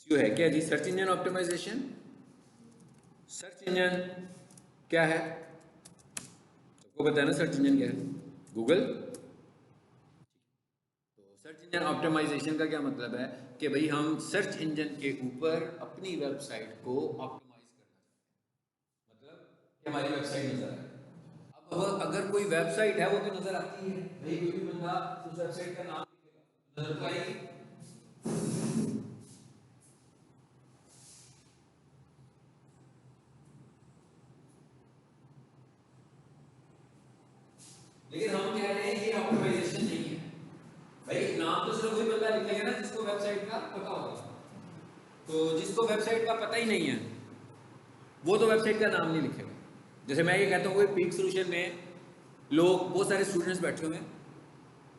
SEO है क्या जी? Search engine optimization. Search engine क्या है? सबको पता है ना सर्च इंजन क्या है? गूगल। तो सर्च इंजन ऑप्टिमाइजेशन का क्या मतलब है कि भाई हम सर्च इंजन के ऊपर अपनी वेबसाइट को ऑप्टिमाइज करना चाहते हैं, मतलब कि हमारी वेबसाइट नजर आए। अब अगर कोई वेबसाइट है वो तो नजर आती है भाई, कोई भी बंदा उस वेबसाइट का नाम लिखेगा नजर तो आएगी। लेकिन हम कह रहे हैं ये ऑप्टिमाइजेशन नहीं है भाई। नाम तो सिर्फ वही बंदा लिखेगा ना जिसको वेबसाइट का पता होगा। तो जिसको वेबसाइट का पता ही नहीं है वो तो वेबसाइट का नाम नहीं लिखेगा। जैसे मैं ये कहता हूँ पीक सोल्यूशन में लोग बहुत सारे स्टूडेंट्स बैठे हुए हैं,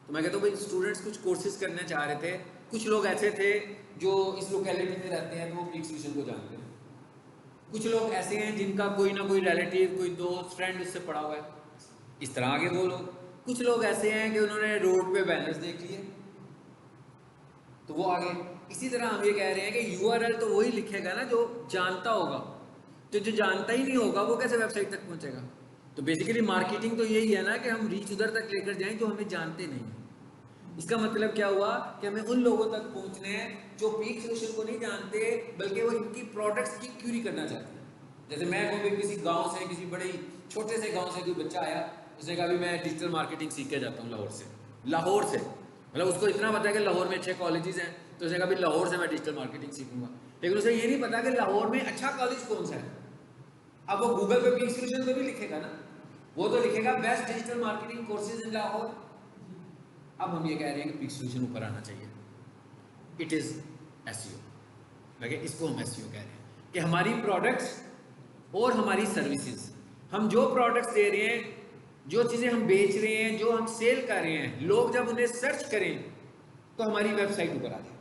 तो मैं कहता हूँ भाई स्टूडेंट्स कुछ कोर्सेज करना चाह रहे थे। कुछ लोग ऐसे थे जो इस लोकेलिटी में रहते हैं तो वो पीक सोल्यूशन को जानते हैं। कुछ लोग ऐसे हैं जिनका कोई ना कोई रिलेटिव, कोई दोस्त, फ्रेंड उससे पढ़ा हुआ है, इस तरह के वो लोग। कुछ लोग ऐसे हैं कि उन्होंने रोड पे बैनर्स देख लिए तो वो आगे। इसी तरह हम ये कह रहे हैं कि यूआरएल तो वही लिखेगा ना जो जानता होगा, तो जो जानता ही नहीं होगा वो कैसे वेबसाइट तक पहुंचेगा? तो बेसिकली मार्केटिंग तो यही है ना कि हम रीच उधर तक लेकर जाएं जो हमें जानते नहीं हैं। इसका मतलब क्या हुआ कि हमें उन लोगों तक पहुंचने हैं जो पीक सोल्यूशन को नहीं जानते बल्कि वो इनकी प्रोडक्ट्स की क्यूरी करना चाहते हैं। जैसे मैं कहूँ किसी गांव से, किसी बड़े छोटे से गांव से कोई बच्चा आया, उसने कहा भी मैं डिजिटल मार्केटिंग सीख के जाता हूँ लाहौर से। लाहौर से मतलब उसको इतना पता है कि लाहौर में अच्छे कॉलेजेस हैं, तो उसने कहा भी लाहौर से मैं डिजिटल मार्केटिंग सीखूंगा। लेकिन उसे ये नहीं पता कि लाहौर में अच्छा कॉलेज कौन सा है। अब वो गूगल पे पीक सोल्यूशन तो भी लिखेगा ना, वो तो लिखेगा best digital marketing courses in Lahore. अब हम ये कह रहे हैं कि पीक सोल्यूशन ऊपर आना चाहिए। इट इज एसईओ, लगे इसको हम एसईओ कह रहे हैं कि हमारी प्रोडक्ट्स और हमारी सर्विसेज, हम जो प्रोडक्ट्स दे रहे हैं, जो चीज़ें हम बेच रहे हैं, जो हम सेल कर रहे हैं, लोग जब उन्हें सर्च करें तो हमारी वेबसाइट ऊपर आ जाए,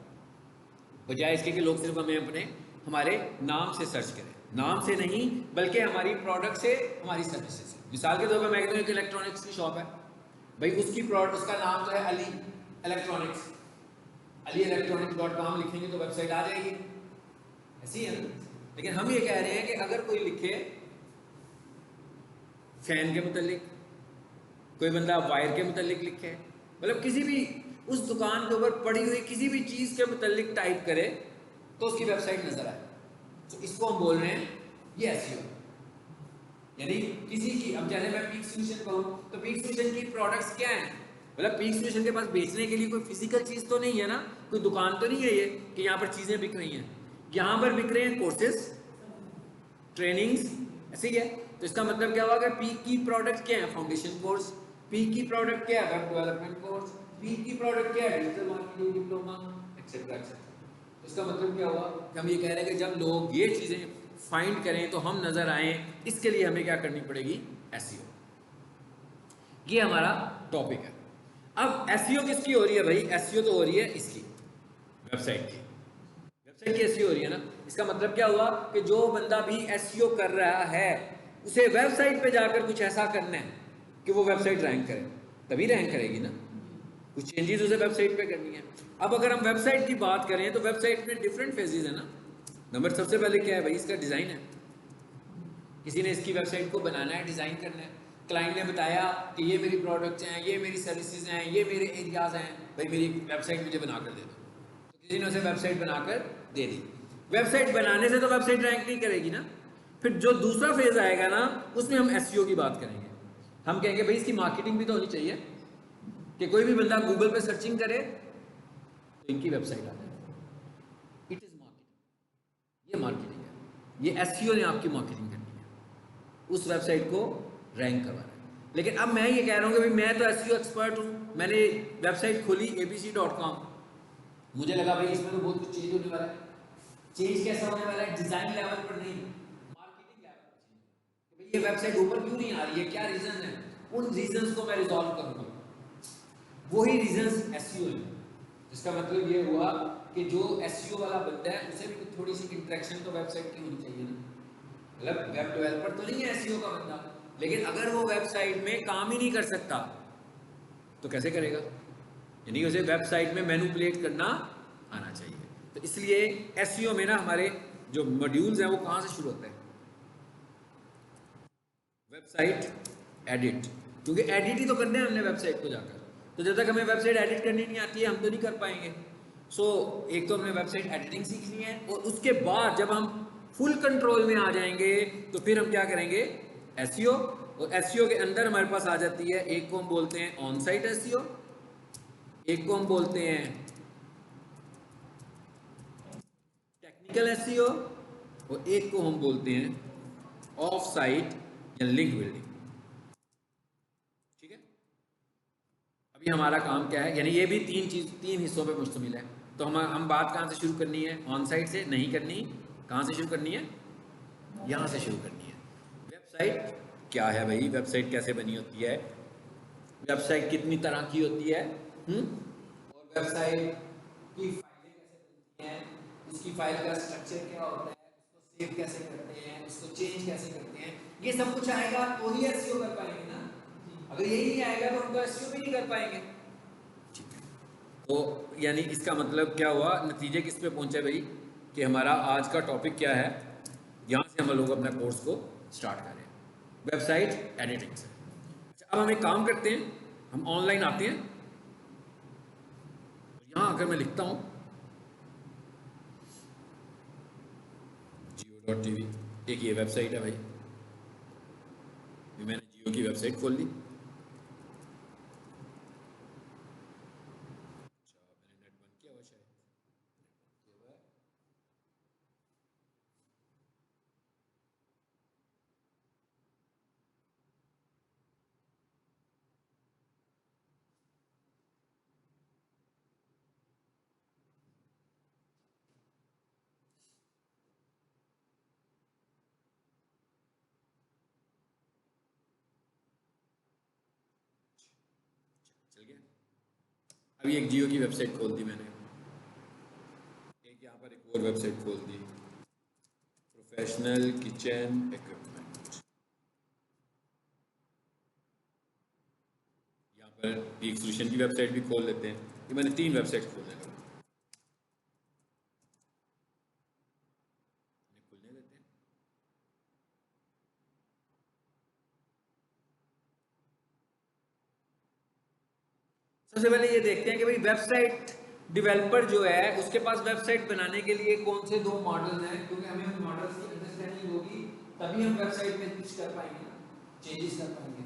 बजाय इसके कि लोग सिर्फ हमें अपने हमारे नाम से सर्च करें। नाम से नहीं बल्कि हमारी प्रोडक्ट से, हमारी सर्विसेज से। मिसाल के तौर पर मैं कहता हूँ एक इलेक्ट्रॉनिक्स की शॉप है भाई, उसकी प्रोडक्ट, उसका नाम तो है अली इलेक्ट्रॉनिक्स। अली electronics.com लिखेंगे तो वेबसाइट आ जाएगी, ऐसी है ना। लेकिन हम ये कह रहे हैं कि अगर कोई लिखे फैन के मुतालिक, कोई बंदा वायर के मुतालिक लिखे, मतलब किसी भी उस दुकान के ऊपर पड़ी हुई किसी भी चीज़ के मुतालिक टाइप करे तो उसकी वेबसाइट नजर आए, तो इसको हम बोल रहे हैं ये एसईओ। यानी किसी की, अब जैसे मैं पीक सोल्यूशन कहूँ तो पीक सोल्यूशन की प्रोडक्ट्स क्या हैं, मतलब पीक सोल्यूशन के पास बेचने के लिए कोई फिजिकल चीज़ तो नहीं है ना, कोई दुकान तो नहीं है ये कि यहाँ पर चीज़ें बिक रही हैं। यहाँ पर बिक रहे हैं कोर्सेज, ट्रेनिंग्स, ऐसे ही है। तो इसका मतलब क्या हुआ कि पीक की प्रोडक्ट क्या है? Foundation course. पीक की प्रोडक्ट क्या है? Web development course. पीक की प्रोडक्ट क्या है? Digital marketing diploma, etcetera etcetera. तो इसका मतलब क्या हुआ कि हम ये कह रहे हैं कि जब लोग ये चीज़ें फाइंड करें तो हम नजर आए, इसके लिए हमें क्या करनी पड़ेगी? एसईओ। ये हमारा टॉपिक है। अब एसईओ किसकी हो रही है भाई? एसईओ तो हो रही है इसकी, वेबसाइट की। वेबसाइट की एसईओ हो रही है ना। इसका मतलब क्या हुआ कि जो बंदा भी एसईओ कर रहा है उसे वेबसाइट पे जाकर कुछ ऐसा करना है कि वो वेबसाइट रैंक करे, तभी रैंक करेगी ना। कुछ चेंजेस उसे वेबसाइट पे करनी है। अब अगर हम वेबसाइट की बात करें तो वेबसाइट में डिफरेंट फेजेस है ना। नंबर सबसे पहले क्या है भाई? इसका डिज़ाइन है। किसी ने इसकी वेबसाइट को बनाना है, डिज़ाइन करना है। क्लाइंट ने बताया कि ये मेरी प्रोडक्ट्स हैं, ये मेरी सर्विसेज हैं, ये मेरे एरियाज़ हैं, भाई मेरी वेबसाइट मुझे बनाकर दे दो। तो किसी ने उसे वेबसाइट बनाकर दे दी। वेबसाइट बनाने से तो वेबसाइट रैंक नहीं करेगी ना। फिर जो दूसरा फेज आएगा ना उसमें हम एसईओ की बात करेंगे। हम कहेंगे भाई इसकी मार्केटिंग भी तो होनी चाहिए कि कोई भी बंदा गूगल पे सर्चिंग करे तो इनकी वेबसाइट आ जाए। इट इज मार्केटिंग, ये मार्केटिंग है। ये एसईओ ने आपकी मार्केटिंग करनी है, उस वेबसाइट को रैंक करवा रहा है। लेकिन अब मैं ये कह रहा हूँ कि भाई मैं तो एसईओ एक्सपर्ट हूँ, मैंने वेबसाइट खोली abc.com, मुझे लगा भाई इसमें तो बहुत कुछ चेंज होने वाला है। चेंज कैसा होने वाला है? डिजाइन लेवल पर नहीं, मार्केटिंग लेवल पर चेंज। कि भाई ये वेबसाइट ऊपर क्यों नहीं आ रही है, क्या रीजन है? उन रीजंस को मैं रिजॉल्व करूंगा। वही रीजंस एसईओ है। जिसका मतलब ये हुआ कि जो एसईओ वाला बंदा है उसे भी थोड़ी सी इंटरेक्शन तो वेबसाइट की होनी चाहिए ना। मतलब वेब डेवलपर तो नहीं है एसईओ का बंदा, लेकिन अगर वो वेबसाइट में काम ही नहीं कर सकता तो कैसे करेगा? यानी उसे वेबसाइट में मैनिपुलेट करना आना चाहिए। तो इसलिए एसईओ में ना हमारे जो मॉड्यूल्स हैं वो कहाँ से शुरू होते हैं? वेबसाइट एडिट, क्योंकि एडिट ही तो करना है हमने वेबसाइट को जाकर, तो जब तक हमें वेबसाइट एडिट करनी नहीं आती है हम तो नहीं कर पाएंगे। सो एक तो हमने वेबसाइट एडिटिंग सीखनी है, और उसके बाद जब हम फुल कंट्रोल में आ जाएंगे तो फिर हम क्या करेंगे? एसईओ। और एसईओ के अंदर हमारे पास आ जाती है, एक को हम बोलते हैं ऑन साइट एसईओ, एक को हम बोलते हैं टेक्निकल एसईओ, और एक को हम बोलते हैं ऑफ साइट या लिंक बिल्डिंग। ठीक है, अभी हमारा काम क्या है, यानी ये भी तीन हिस्सों पे मुश्तमिल है। तो हम बात कहाँ से शुरू करनी है? ऑन साइट से नहीं करनी, कहाँ से शुरू करनी है? यहाँ से शुरू करनी है। वेबसाइट क्या है भाई? वेबसाइट कैसे बनी होती है? वेबसाइट कितनी तरह की होती है? और वेबसाइट की फाइलें कैसे बनती हैं, उसकी फाइल का स्ट्रक्चर क्या होता है, उसको सेव कैसे करते हैं, उसको चेंज कैसे करते हैं, ये सब कुछ आएगा तो ही एसईओ कर पाएंगे ना। अगर यही नहीं आएगा तो हम तो एसईओ भी नहीं कर पाएंगे। तो यानी इसका मतलब क्या हुआ, नतीजे किस पे पहुंचे भाई, कि हमारा आज का टॉपिक क्या है, यहाँ से हम लोग अपना कोर्स को स्टार्ट करें वेबसाइट एडिटिंग से। अच्छा, अब हम एक काम करते हैं, हम ऑनलाइन आते हैं, यहाँ अगर मैं लिखता हूँ jiyo.tv, एक ये वेबसाइट है भाई, मैंने जियो की वेबसाइट खोल ली। चल गया। अभी एक जियो की वेबसाइट खोल दी मैंने, एक यहाँ पर एक और वेबसाइट खोल दी, प्रोफेशनल किचन इक्विपमेंट। यहाँ पर एक सोल्यूशन की वेबसाइट भी खोल लेते हैं। ये मैंने 3 वेबसाइट खोलने लगा, खुलने देते हैं। सबसे पहले ये देखते हैं कि भाई वेबसाइट डेवलपर जो है उसके पास वेबसाइट बनाने के लिए कौन से 2 मॉडल हैं, क्योंकि हमें उन मॉडल्स की अंडरस्टैंडिंग होगी तभी हम वेबसाइट में कुछ कर पाएंगे ना, चेंजेस कर पाएंगे।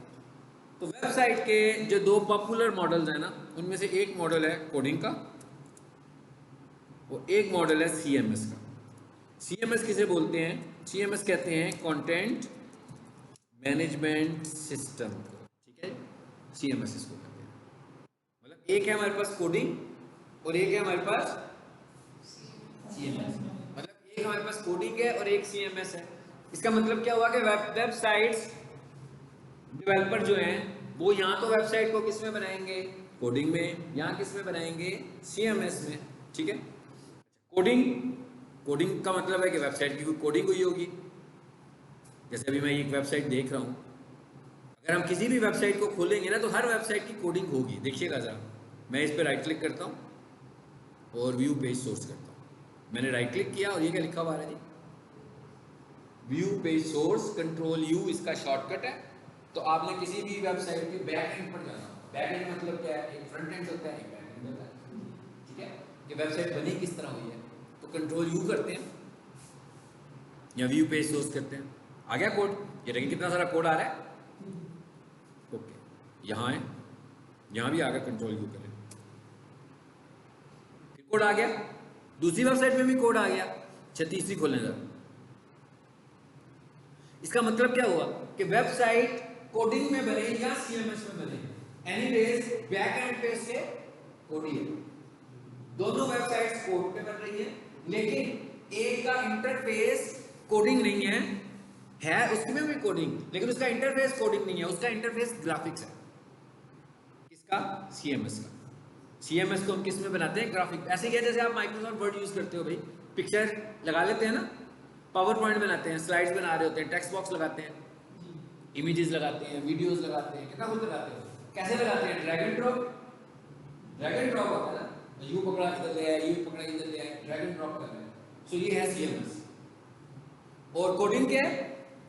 तो वेबसाइट के जो 2 पॉपुलर मॉडल्स हैं ना, उनमें से एक मॉडल है कोडिंग का और एक मॉडल है सीएमएस का। सीएमएस किसे बोलते हैं? सीएमएस कहते हैं कंटेंट मैनेजमेंट सिस्टम को। ठीक है, सीएमएस इसको कहते हैं। मतलब एक है हमारे पास कोडिंग और एक है हमारे पास सीएमएस। मतलब एक हमारे पास कोडिंग है और एक सीएमएस है। इसका मतलब क्या हुआ कि वेबसाइट्स डेवलपर जो हैं वो यहाँ तो वेबसाइट को किस में बनाएंगे? कोडिंग में। यहाँ किस में बनाएंगे? सीएमएस में। ठीक है, कोडिंग का मतलब है कि वेबसाइट की कोडिंग हुई होगी। जैसे अभी मैं एक वेबसाइट देख रहा हूँ, अगर हम किसी भी वेबसाइट को खोलेंगे ना तो हर वेबसाइट की कोडिंग होगी। देखिएगा ज़रा, मैं इस पर राइट क्लिक करता हूँ और व्यू पेज सोर्स करता हूँ। मैंने राइट क्लिक किया और ये क्या लिखा हुआ है जी? View page source, control U इसका शॉर्टकट है। तो आपने किसी भी वेबसाइट के बैक एंड पर जाना। बैक एंड मतलब क्या है? एक फ्रंट एंड होता है, एक बैक एंड होता है। ठीक है, कि वेबसाइट बनी किस तरह हुई है, तो कंट्रोल यू करते हैं या व्यू पेज सोर्स करते हैं। आ गया कोड, ये देखिए कितना सारा कोड आ रहा है। ओके, यहाँ है, यहाँ भी आ गया, कंट्रोल यू करें, फिर कोड आ गया। दूसरी वेबसाइट में भी कोड आ गया। अच्छा, तीसरी खोलने जा। इसका मतलब क्या हुआ कि वेबसाइट कोडिंग में बने या सीएमएस में बने, एनीवेज बैक एंड पे से कोड ही है। दोनों वेबसाइट्स कोड पे बन रही है, लेकिन एक का इंटरफेस कोडिंग नहीं है उसमें भी कोडिंग, लेकिन उसका इंटरफेस कोडिंग नहीं है, उसका इंटरफेस ग्राफिक्स है। किसका? सीएमएस का। सीएमएस को हम किस में बनाते हैं? ग्राफिक। ऐसे क्या, जैसे आप माइक्रोसॉफ्ट वर्ड यूज करते हो भाई, पिक्चर लगा लेते हैं ना, पावर पॉइंट बनाते हैं, स्लाइड्स बना रहे होते हैं, टेक्स्ट बॉक्स लगाते हैं, इमेजेस लगाते हैं, वीडियोस लगाते हैं, कितना कुछ लगाते हैं। कैसे लगाते हैं? ड्रैग एंड ड्रॉप होता है ना, यू पकड़ा इधर ले आया, यू पकड़ा इधर ले आया, ड्रैग एंड ड्रॉप कर रहे हैं। सो ये है सीएमएस। और कोडिंग क्या है?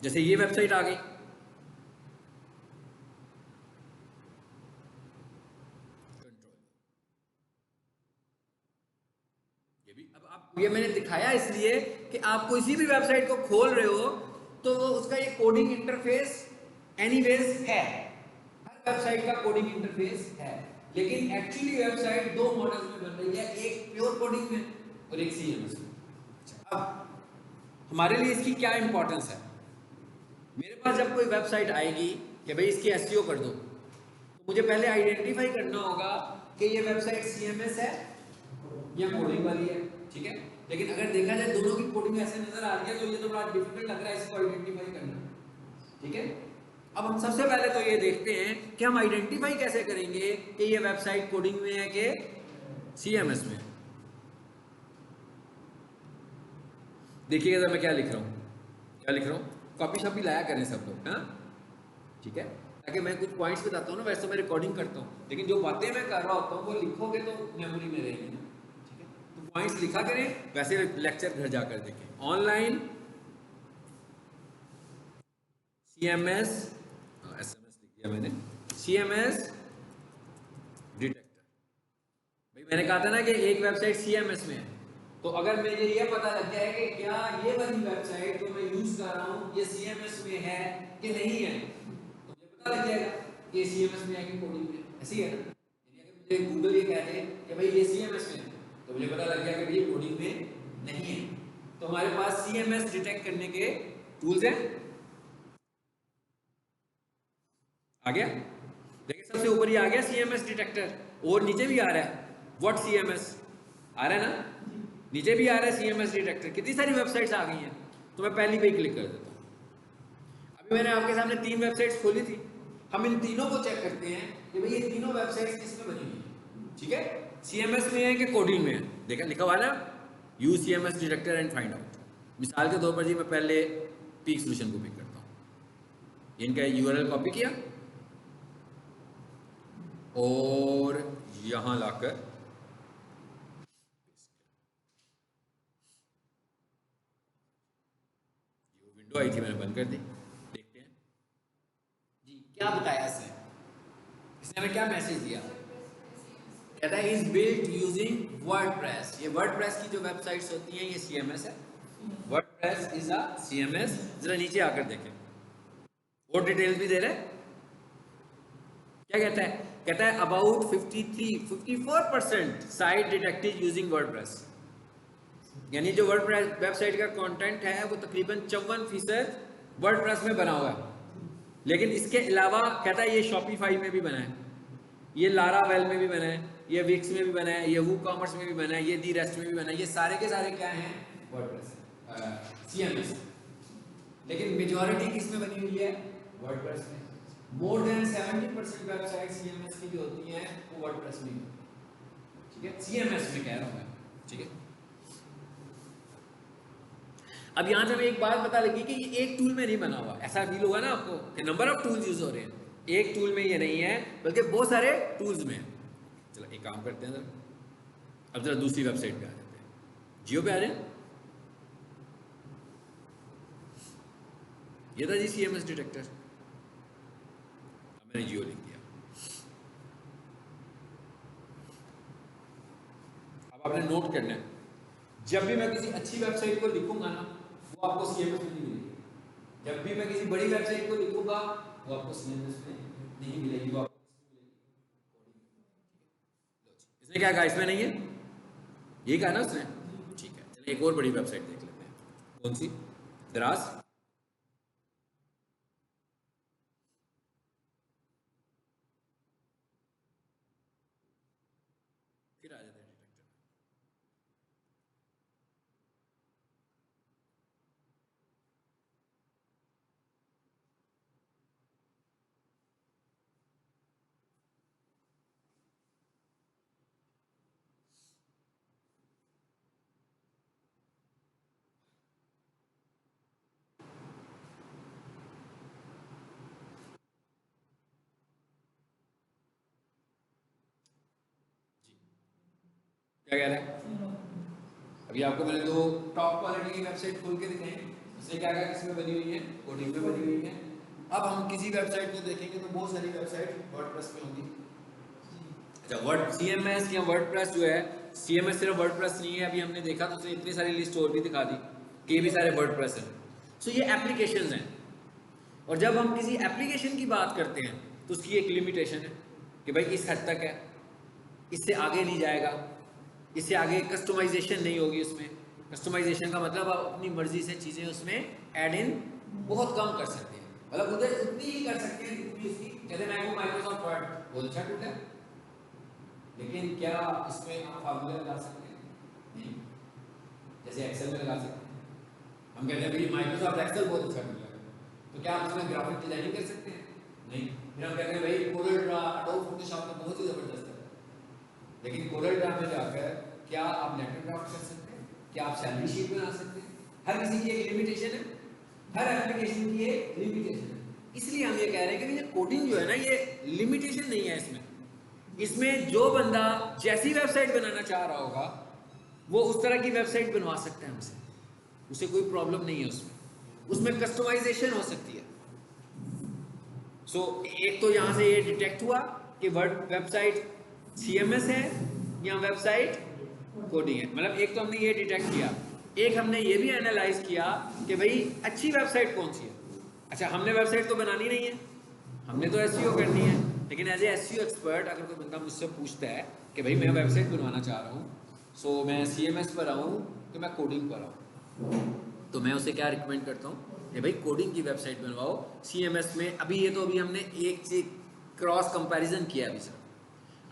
जैसे ये वेबसाइट आ गई, ये भी अब आप, ये मैंने दिखाया इसलिए कि आप कोई भी वेबसाइट को खोल रहे हो तो वो उसका ये कोडिंग इंटरफेस एनीवेज है, हर वेबसाइट का कोडिंग इंटरफेस है। लेकिन एक्चुअली वेबसाइट दो मॉडल्स में बन रही है, एक प्योर कोडिंग में और एक सीएमएस में। अब हमारे लिए इसकी क्या इंपॉर्टेंस है? मेरे पास जब कोई वेबसाइट आएगी कि भाई इसकी एसईओ कर दो, तो मुझे पहले आइडेंटिफाई करना होगा कि ये वेबसाइट सीएमएस है या कोडिंग वाली है, ठीक है। लेकिन अगर देखा जाए दोनों की कोडिंग ऐसे नजर आ रही है तो ये तो बड़ा डिफिकल्ट लग रहा है इसको आइडेंटिफाई करना, ठीक है। अब हम सबसे पहले तो ये देखते हैं कि हम आइडेंटिफाई कैसे करेंगे कि ये वेबसाइट कोडिंग में है कि सीएमएस में। देखिएगा मैं क्या लिख रहा हूँ, क्या लिख रहा हूँ, कॉपी शॉपी लाया करें सब लोग, हाँ ठीक है, ताकि मैं कुछ पॉइंट्स बताता हूँ ना, वैसे तो मैं रिकॉर्डिंग करता हूँ लेकिन जो बातें मैं कर रहा होता हूँ वो लिखोगे तो मेमोरी में रहेगी ना, ठीक है। तो पॉइंट्स लिखा करें, वैसे लेक्चर घर जाकर देखें। ऑनलाइन सीएमएस, एसएमएस लिख दिया मैंने, सीएमएस डिटेक्टर। भाई मैंने कहा था ना कि एक वेबसाइट सीएमएस में है, तो अगर मुझे ये पता लग गया है कि क्या ये वाली वेबसाइट जो मैं यूज कर रहा हूँ ये सीएमएस में है कि नहीं है, तो मुझे पता लग जाएगा कि ये सीएमएस में है कि कोडिंग में, ऐसी है ना। यानी अगर मुझे गूगल ये कह दे कि भाई ये सीएमएस में है, तो मुझे पता लग गया कि ये कोडिंग में नहीं है। तो हमारे पास सीएमएस डिटेक्ट करने के टूल्स हैं। आ गया, देखिए सबसे ऊपर ही आ गया सीएमएस डिटेक्टर, और नीचे भी आ रहा है व्हाट सीएमएस, आ रहा है ना, नीचे भी आ रहा है सीएमएस डिटेक्टर। कितनी सारी वेबसाइट्स आ गई हैं, तो मैं पहली पे ही क्लिक कर देता हूँ। अभी मैंने आपके सामने 3 वेबसाइट्स खोली थी, हम इन तीनों को चेक करते हैं कि भाई ये तीनों वेबसाइट्स किसमें बनी हुई है, ठीक है, सीएमएस में है कि कोडिंग में है। देखा लिखा हुआ ना, use CMS detector and find out. मिसाल के तौर पर जी मैं पहले पीक सोल्यूशन को पिक करता हूँ, इनका यूआरएल कॉपी किया और यहां लाकर विंडो आई थी मैंने बंद कर दी। देखते हैं जी क्या बताया इसने, इसने हमें क्या मैसेज दिया, कहता है इज बिल्ट यूजिंग वर्डप्रेस। ये वर्डप्रेस की जो वेबसाइट्स होती हैं ये सीएमएस है, वर्डप्रेस इज अ सीएमएस। जरा नीचे आकर देखें, और डिटेल्स भी दे रहे हैं। क्या कहता है, कहता है about 54% site detected using WordPress. यानी जो वर्डप्रेस वेबसाइट का कंटेंट है वो तकरीबन 54% वर्डप्रेस में बना हुआ है। लेकिन इसके अलावा कहता है ये शॉपिफाई में भी बना है, ये लारावेल में भी बना है, ये विक्स में भी बना है, ये वू कॉमर्स में भी बना है, ये दी रेस्ट में भी बना है। ये सारे के सारे क्या हैं, वर्डप्रेस सीएमएस। लेकिन मेजॉरिटी किस में बनी हुई है, वर्डप्रेस में। मोर देन 70% वेबसाइट सीएमएस की जो होती हैं वो वर्डप्रेस में, ठीक है, सीएमएस में कह रहा हूं मैं, ठीक है। अब यहां से हमें एक बात पता लगी कि ये एक टूल में नहीं बना हुआ। ऐसा फील होगा ना आपको कि नंबर ऑफ टूल्स यूज हो रहे हैं, एक टूल में ये नहीं है बल्कि बहुत सारे टूल्स में है। चलो एक काम करते हैं जरा, अब जरा दूसरी वेबसाइट पे आ जाते हैं, जियो पे आ जाए। ये था जी सीएमएस डिटेक्टर, मैंने जियो लिख दिया। अब आपने नोट करना है, जब भी मैं किसी अच्छी वेबसाइट को लिखूंगा ना वो आपको सीएमएस में नहीं मिलेगी, जब भी मैं किसी बड़ी वेबसाइट को लिखूंगा वो आपको सीएमएस में नहीं मिलेगी, वो आपको इसने क्या कहा, इसमें नहीं है, यही कहा ना उसने, ठीक है। चलिए एक और बड़ी वेबसाइट देख लेते हैं, कौन सी, दराज। फिर आ जाते हैं डिटेक्टर। क्या कह रहा है? अभी आपको मैंने दो टॉप क्वालिटी की वेबसाइट खोल के दिखाई, इससे क्या क्या किस में बनी हुई है, कोडिंग में बनी हुई है। अब हम किसी वेबसाइट को देखेंगे तो बहुत सारी वेबसाइट वर्डप्रेस में होगी। अच्छा, वर्ड CMS या वर्डप्रेस जो है, CMS सिर्फ वर्डप्रेस नहीं है, अभी हमने देखा तो उसने इतनी सारी लिस्ट और भी दिखा दी कि ये भी सारे वर्डप्रेस हैं। सो ये एप्लीकेशंस हैं, और जब हम किसी एप्लीकेशन की बात करते हैं तो उसकी एक लिमिटेशन है कि भाई इस हद तक है, इससे आगे नहीं जाएगा, इससे आगे कस्टमाइजेशन नहीं होगी। उसमें कस्टमाइजेशन का मतलब आप अपनी मर्जी से चीज़ें उसमें ऐड इन बहुत कम कर सकते हैं, मतलब उधर उतनी ही कर सकते हैं जितनी उसकी। जैसे मैं माइक्रोसॉफ्ट वर्ड बहुत अच्छा टूल है, लेकिन क्या इसमें आप फार्मूला लगा सकते हैं? नहीं। जैसे एक्सेल में लगा सकते हैं, हम कहते हैं भाई माइक्रोसॉफ्ट एक्सेल बहुत अच्छा टूल है, तो क्या आप उसमें ग्राफिक डिजाइनिंग कर सकते हैं? नहीं। फिर हम कहते हैं भाई कोरल ड्रा, एडोब फोटोशॉप में बहुत ही जबरदस्त है, लेकिन कोरल ड्रा में जाकर क्या आप लेटर ड्राफ्ट कर सकते हैं? क्या आप सैलरी शीट बना सकते हैं? हर किसी की एक लिमिटेशन है, हर एप्लीकेशन की एक लिमिटेशन है। इसलिए हम ये कह रहे हैं कि ये कोडिंग जो है ना, ये लिमिटेशन नहीं है इसमें जो बंदा जैसी वेबसाइट बनाना चाह रहा होगा वो उस तरह की वेबसाइट बनवा सकता है हमसे, उसे कोई प्रॉब्लम नहीं है उसमें कस्टमाइजेशन हो सकती है। सो एक तो यहां से ये डिटेक्ट हुआ कि वर्ड वेबसाइट CMS है या वेबसाइट कोडिंग है, मतलब एक तो हमने ये डिटेक्ट किया, एक हमने ये भी एनालाइज किया कि भाई अच्छी वेबसाइट कौन सी है। अच्छा, हमने वेबसाइट तो बनानी नहीं है, हमने तो SEO करनी है, लेकिन एज ए SEO एक्सपर्ट अगर कोई बंदा मुझसे पूछता है कि भाई मैं वेबसाइट बनवाना चाह रहा हूँ, सो मैं CMS पर आऊँ कि मैं कोडिंग पर आऊँ, तो मैं उसे क्या रिकमेंड करता हूँ कि भाई कोडिंग की वेबसाइट बनवाओ। CMS में अभी हमने एक चीज क्रॉस कंपैरिजन किया अभी सर।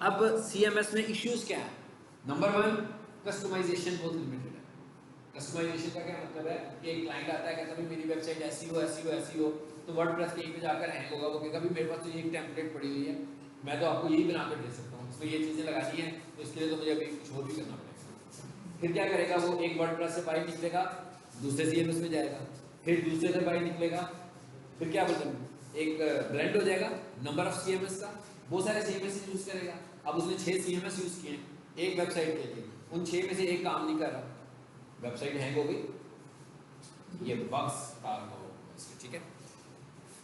अब CMS में इश्यूज क्या है? नंबर 1, कस्टमाइजेशन बहुत लिमिटेड है। कस्टमाइजेशन का क्या मतलब है कि एक क्लाइंट आता है, कहता है मेरी वेबसाइट SEO, तो वर्डप्रेस कहीं पे जाकर हैंग होगा, वो कहेगा भाई मेरे पास तो ये एक टेम्पलेट पड़ी हुई है, मैं तो आपको यही बनाकर दे सकता हूँ, इसमें ये चीज़ें लगानी है, तो इसके लिए तो मुझे अभी कुछ और भी करना पड़ेगा। फिर क्या करेगा वो, एक वर्डप्रेस से फाइल निकलेगा, दूसरे CMS में जाएगा, फिर दूसरे से फाइल निकलेगा, फिर क्या बोलते हैं, एक ब्लेंड हो जाएगा नंबर ऑफ CMS का, बहुत सारे CMS यूज करेगा। अब उसने 6 CMS यूज किए एक वेबसाइट के लिए, उन 6 में से एक काम नहीं कर रहा, वेबसाइट हैंग हो गई, ये बग्स आ गए, ठीक है।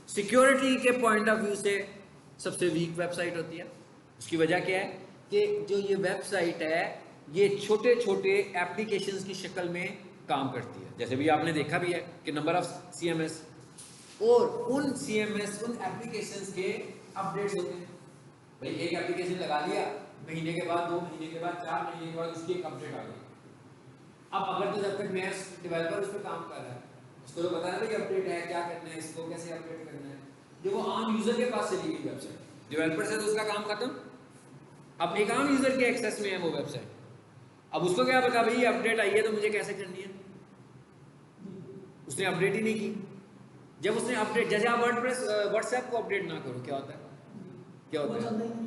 सिक्योरिटी के पॉइंट ऑफ व्यू से सबसे वीक वेबसाइट होती है। उसकी वजह क्या है कि जो ये वेबसाइट है ये छोटे छोटे एप्लीकेशंस की शक्ल में काम करती है। जैसे भी आपने देखा भी है कि नंबर ऑफ CMS और उन CMS उन एप्लीकेशंस के अपडेट्स होते हैं। भाई एक एप्लीकेशन लगा लिया, महीने के बाद, 2 महीने के बाद, 4 महीने के बाद उसकी एक अपडेट आ गई। अब अगर तो जब तक नया डेवलपर उस पर काम कर रहा है, उसको तो पता नहीं अपडेट है, क्या करना है, इसको कैसे अपडेट करना है। जो वो आम यूजर के पास चली गई वेबसाइट, डेवलपर से तो उसका काम खत्म, अब एक आम यूजर के एक्सेस में है वो वेबसाइट। अब उसको क्या पता भाई ये अपडेट आई है तो मुझे कैसे करनी है, उसने अपडेट ही नहीं की। जब उसने अपडेट, जैसे आप व्हाट्सएप को अपडेट ना करो, क्या होता है, क्या होता है,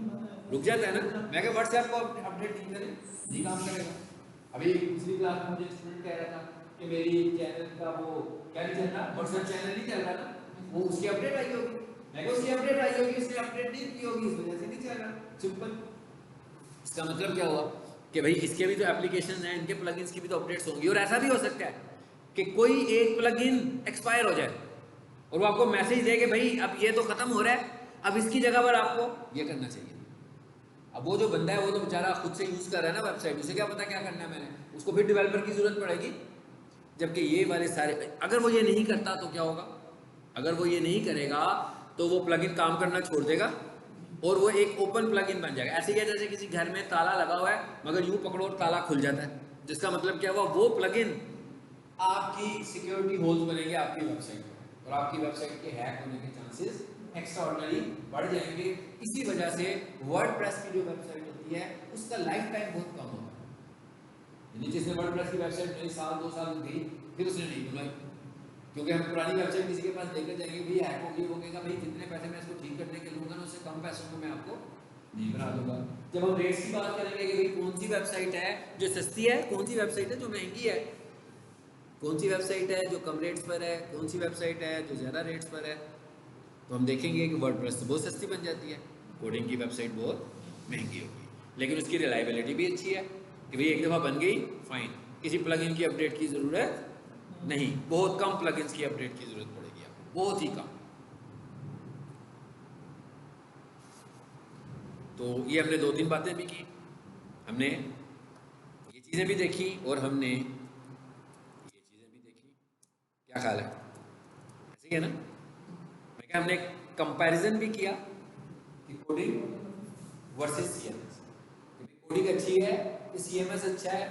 रुक जाता है ना। मैं क्या व्हाट्सएप को अपडेट नहीं करें, नहीं काम करेगा। अभी पिछली क्लास में मुझे स्टूडेंट कह रहा था कि मेरी चैनल का वो क्या नहीं चल रहा, व्हाट्सएप चैनल नहीं चल रहा ना, वो उसकी अपडेट आई होगी, मैं क्या उसकी अपडेट आई होगी, उसने अपडेट नहीं की होगी, इस वजह से नहीं चल रहा, सिंपल। इसका मतलब क्या हुआ कि भाई इसके भी तो एप्लीकेशन हैं, इनके प्लगइन्स की भी तो अपडेट्स होंगी। और ऐसा भी हो सकता है कि कोई एक प्लगइन एक्सपायर हो जाए और वो आपको मैसेज दे कि भाई अब ये तो खत्म हो रहा है, अब इसकी जगह पर आपको ये करना चाहिए। अब वो जो बंदा है वो तो बेचारा खुद से यूज कर रहा है ना वेबसाइट, उसे क्या पता क्या करना है मैंने, उसको फिर डेवलपर की जरूरत पड़ेगी। जबकि ये वाले सारे, अगर वो ये नहीं करता तो क्या होगा, अगर वो ये नहीं करेगा तो वो प्लगइन काम करना छोड़ देगा और वो एक ओपन प्लगइन बन जाएगा। ऐसे क्या, जैसे किसी घर में ताला लगा हुआ है मगर यूं पकड़ो और ताला खुल जाता है, जिसका मतलब क्या हुआ, वो प्लगइन आपकी सिक्योरिटी होल्स बनेंगे आपकी वेबसाइट में और आपकी वेबसाइट के हैक होने के चांसेस एक्स्ट्राऑर्डिनरी बढ़ जाएंगे। इसी वजह से वर्डप्रेस की जो वेबसाइट होती है उसका लाइफ टाइम बहुत कम होता है। जिसने वर्डप्रेस की वेबसाइट में 1-2 साल गई फिर उसने नहीं बनाई, क्योंकि हम पुरानी वेबसाइट किसी के पास लेकर जाएंगे, भाई हैक हो गई, वो कहेगा भाई जितने पैसे मैं इसको ठीक करने के लूँगा ना उससे कम पैसों में मैं आपको नहीं बना दूंगा। जब हम रेट्स की बात करेंगे कि भाई कौन सी वेबसाइट है जो सस्ती है, कौन सी वेबसाइट है जो महंगी है, कौन सी वेबसाइट है जो कम रेट्स पर है, कौन सी वेबसाइट है जो ज़्यादा रेट्स पर है, तो हम देखेंगे कि वर्डप्रेस तो बहुत सस्ती बन जाती है, कोडिंग की वेबसाइट बहुत महंगी होगी, लेकिन उसकी रिलायबिलिटी भी अच्छी है। कि भाई एक दफ़ा बन गई फाइन, किसी प्लगइन की अपडेट की ज़रूरत नहीं, बहुत कम प्लगइन्स की अपडेट की ज़रूरत पड़ेगी आपको, बहुत ही कम। तो ये हमने 2-3 बातें भी की, हमने ये चीज़ें भी देखी और हमने ये चीज़ें भी देखी। क्या ख्याल है, ऐसे ही है ना? मैं क्या, हमने कंपैरिजन भी किया कि कोडिंग वर्सेस सीएमएस, कोडिंग अच्छी है कि सीएमएस अच्छा है,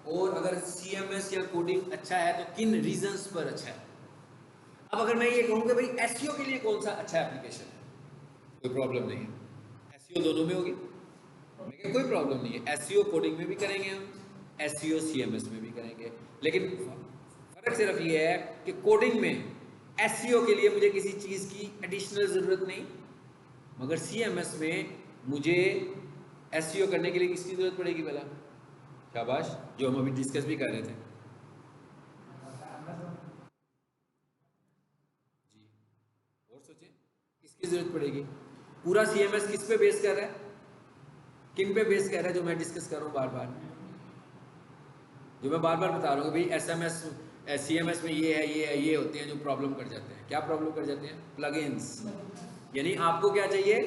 और अगर सीएमएस या कोडिंग अच्छा है तो किन रीजंस पर अच्छा है। अब अगर मैं ये कहूँ कि भाई एसईओ के लिए कौन सा अच्छा एप्लीकेशन है, कोई प्रॉब्लम नहीं है, एसईओ दोनों में होगी, लेकिन कोई प्रॉब्लम नहीं है। एसईओ कोडिंग में भी करेंगे हम, एसईओ सीएमएस में भी करेंगे, लेकिन फर्क सिर्फ ये है कि कोडिंग में एसईओ के लिए मुझे किसी चीज़ की एडिशनल ज़रूरत नहीं, मगर सीएमएस में मुझे एसईओ करने के लिए किसकी ज़रूरत पड़ेगी भला? शाबाश, जो हम अभी डिस्कस भी कर रहे थे जी, और सोचें किसकी ज़रूरत पड़ेगी? पूरा सीएमएस किस पे बेस कर रहा है, किन पे बेस कर रहा है? जो मैं डिस्कस कर रहा हूँ बार बार, जो मैं बार बार बता रहा हूँ कि भाई एसएमएस सीएमएस में ये है, ये है, ये होते हैं जो प्रॉब्लम कर जाते हैं। क्या प्रॉब्लम कर जाते हैं? प्लगइन्स। यानी आपको क्या चाहिए?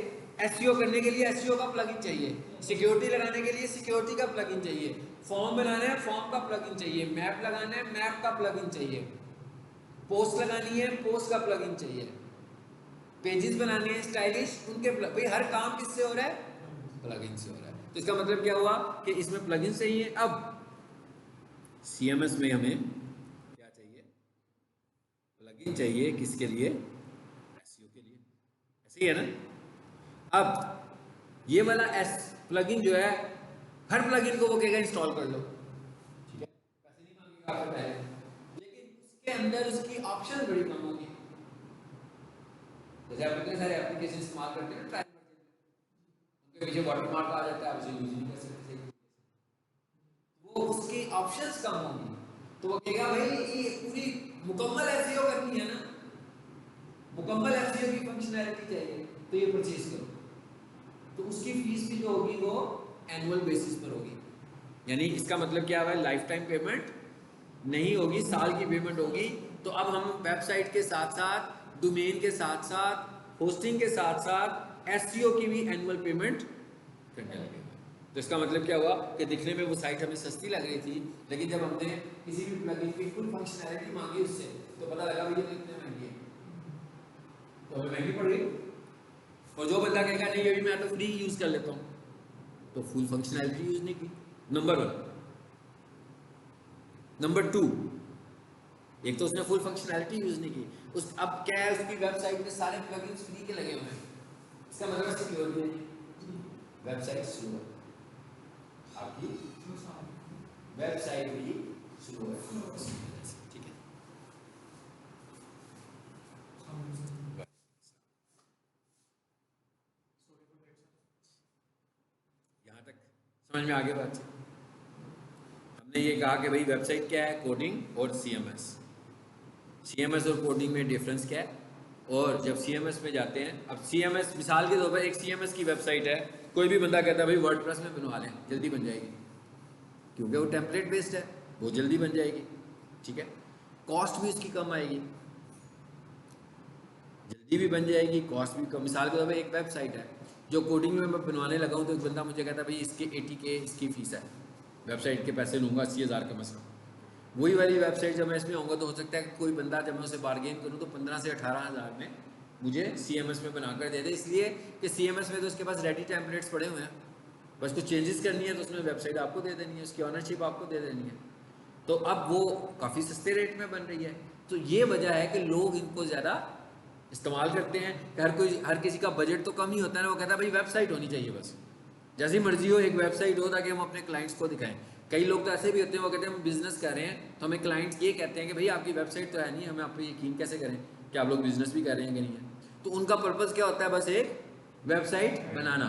एसईओ करने के लिए एसईओ का प्लगइन चाहिए, सिक्योरिटी लगाने के लिए सिक्योरिटी का प्लगइन चाहिए, फॉर्म बनाना है फॉर्म का प्लगइन चाहिए, मैप लगाना है मैप का प्लगइन चाहिए, पोस्ट लगानी है पोस्ट का प्लगइन चाहिए, पेजेस बनाने हैं स्टाइलिश, उनके भाई हर काम किससे हो रहा है? प्लगइन से हो रहा है। तो इसका मतलब क्या हुआ कि इसमें प्लगइन चाहिए। अब सीएमएस में हमें क्या चाहिए? प्लगइन चाहिए, किसके लिए? एसईओ के लिए। ऐसे ही है ना? अब ये वाला प्लगइन जो है, हर प्लगइन को वो कहेगा इंस्टॉल कर लो, ठीक है, पैसे नहीं मांगेगा आपसे पहले, लेकिन उसके अंदर उसकी ऑप्शन बड़ी कम होगी। जैसे आप इतने सारे एप्लीकेशन इस्तेमाल करते हैं, ट्राई करते हैं, उनके पीछे वाटरमार्क आ जाता है, आप उसे यूज नहीं कर सकते, वो उसकी ऑप्शंस कम होंगी, तो वो कहेगा भाई ये पूरी मुकम्मल एसईओ करनी है ना, मुकम्मल एसईओ की फंक्शनैलिटी चाहिए, तो ये परचेज करो। तो उसकी फीस भी जो होगी वो एनुअल बेसिस पर होगी, यानी इसका मतलब क्या है? लाइफ टाइम पेमेंट नहीं होगी, साल की पेमेंट होगी। तो अब हम वेबसाइट के साथ साथ, डोमेन के साथ साथ, होस्टिंग के साथ साथ एसईओ की भी एनुअल पेमेंट करने लगे। तो इसका मतलब क्या हुआ कि दिखने में वो साइट हमें सस्ती लग रही थी, लेकिन जब हमने किसी भी प्लगइन की फुल फंक्शनैलिटी मांगी उससे, तो पता लगा भाई ये तो इतने महंगी है, तो हमें महंगी पड़ गई। और जो बंदा कहेगा नहीं अभी मैं तो फ्री यूज कर लेता हूँ, तो फुल फंक्शनैलिटी यूज नहीं की, नंबर 1। नंबर 2, एक तो उसने फुल फंक्शनैलिटी यूज नहीं की, उस अब क्या है, उसकी वेबसाइट में सारे प्लगइन्स फ्री के लगे हुए हैं, इसका मतलब सिक्योर भी नहीं, वेबसाइट स्लो है, आपकी वेबसाइट भी स्लो है, ठीक है। यहाँ तक समझ में आ गया बात? हमने ये कहा कि भाई वेबसाइट क्या है, कोडिंग और सीएमएस, सीएमएस और कोडिंग में डिफरेंस क्या है। और जब सीएमएस में जाते हैं, अब सीएमएस मिसाल के तौर पर एक सीएमएस की वेबसाइट है, कोई भी बंदा कहता है भाई वर्डप्रेस में बनवा लें, जल्दी बन जाएगी, क्योंकि वो टेम्पलेट बेस्ड है, वो जल्दी बन जाएगी, ठीक है, कॉस्ट भी उसकी कम आएगी, जल्दी भी बन जाएगी, कॉस्ट भी कम। मिसाल के तौर पर एक वेबसाइट है जो कोडिंग में मैं बनवाने लगा हूँ, तो एक बंदा मुझे कहता है भाई इसके 80K इसकी फ़ीस है, वेबसाइट के पैसे लूँगा 80,000 कम से कम। वही वाली वेबसाइट जब मैं इसमें आऊँगा तो हो सकता है कि कोई बंदा जब मैं उसे बार्गेन करूँ तो 15 से 18,000 में मुझे सीएमएस में बनाकर दे दे, इसलिए कि सीएमएस में तो उसके पास रेडी टेम्पलेट्स पड़े हुए हैं, बस कुछ चेंजेस करनी है तो उसमें वेबसाइट आपको दे देनी है, उसकी ऑनरशिप आपको दे देनी है, तो अब वो काफ़ी सस्ते रेट में बन रही है। तो ये वजह है कि लोग इनको ज़्यादा इस्तेमाल करते हैं। हर किसी का बजट तो कम ही होता है ना, वो कहता है भाई वेबसाइट होनी चाहिए, बस जैसी मर्जी हो एक वेबसाइट हो, ताकि हम अपने क्लाइंट्स को दिखाएं। कई लोग तो ऐसे भी होते हैं, वो कहते हैं हम बिजनेस कर रहे हैं, तो हमें क्लाइंट्स ये कहते हैं कि भाई आपकी वेबसाइट तो है नहीं, हमें आप पे यकीन कैसे करें कि आप लोग बिजनेस भी कर रहे हैं कि नहीं है। तो उनका पर्पज़ क्या होता है? बस एक वेबसाइट बनाना